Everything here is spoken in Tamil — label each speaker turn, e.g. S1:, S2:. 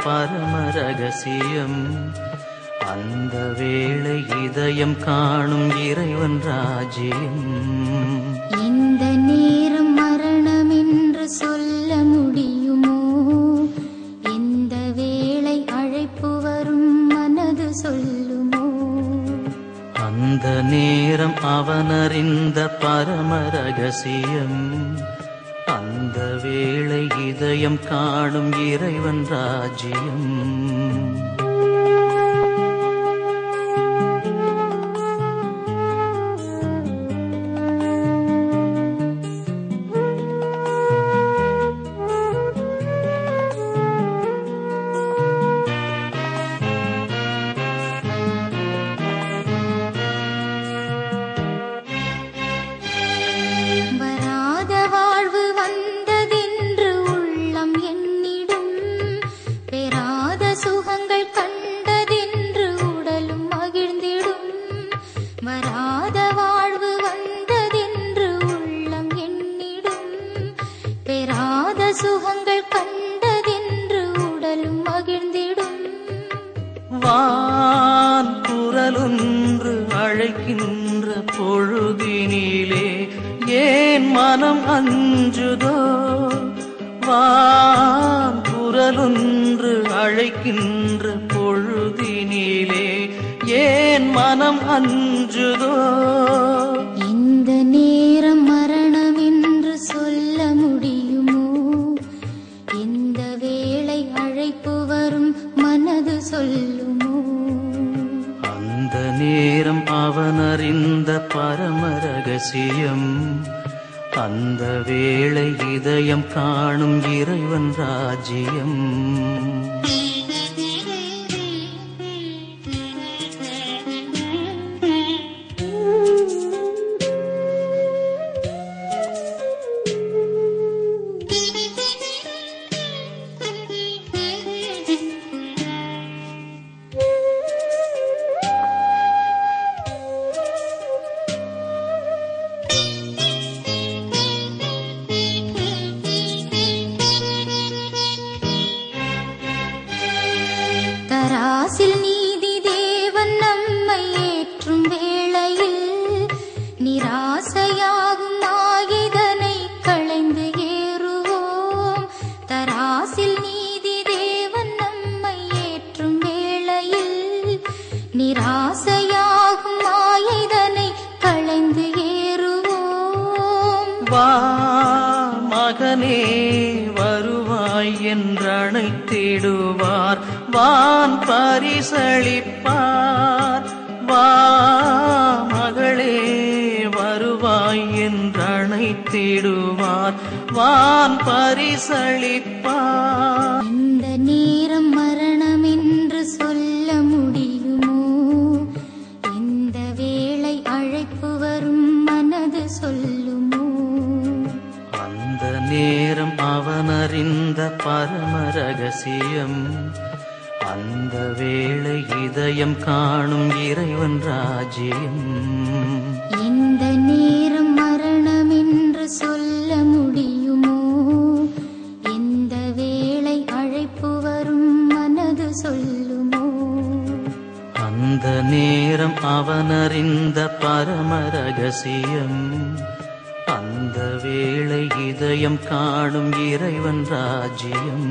S1: பரம ரகசியம். அந்த வேளை இதயம் காணும் இறைவன் ராஜ்யம்.
S2: இந்த நேரம் மரணம் என்று சொல்ல முடியுமோ? இந்த வேளை அழைப்பு வரும் மனது சொல்லுமோ?
S1: அந்த நேரம் அவனறிந்த பரம ரகசியம். அந்த வேளை இதயம் காணும் இறைவன் ராஜ்யம்.
S2: சுகங்கள் கண்டதென்று உடலும் மகிழ்ந்திடும்.
S1: வான் குரலொன்று அழைக்கின்ற பொழுதினிலே ஏன் மனம் அஞ்சுதோ? வான் குரலொன்று அழைக்கின்ற பொழுதினிலே ஏன் மனம் அஞ்சுதோ?
S2: இந்த நேரம் மரணம் என்று சொல்ல முடியுமோ? இந்த வேளை அழைப்பு வரும் மனது சொல்லுமோ?
S1: அந்த நேரம் அவனறிந்த பரம ரகசியம். அந்த வேளை இதயம் காணும் இறைவன் ராஜ்யம்.
S2: தராசில் நீதி தேவன் நம்மை ஏற்றும் வேளையில் நிராசையாகும் ஆயுதனை களைந்து ஏறுவோம். தராசில் நீதி தேவன் நம்மை ஏற்றும் வேளையில் நிராசையாகும் ஆயுதனை களைந்து ஏறுவோம்.
S1: வா மகனே வருவாய் என்றழைத்திடுவார். வான் பரிசளிப்பார். வா மகளே வருவாய் என்றழைத்திடுவார். வான் பரிசளிப்பார்.
S2: இந்த நேரம் மரணம் என்று சொல்ல முடியுமோ? இந்த வேளை அழைப்பு வரும் மனது சொல்லுமோ?
S1: அந்த நேரம் அவனறிந்த பரம ரகசியம். அந்த வேளை இதயம் காணும் இறைவன் ராஜ்யம்.
S2: இந்த நேரம் மரணம் என்று சொல்ல முடியுமோ? இந்த வேளை அழைப்பு வரும் மனது சொல்லுமோ?
S1: அந்த நேரம் அவனறிந்த பரம ரகசியம். அந்த வேளை இதயம் காணும் இறைவன் ராஜ்யம்.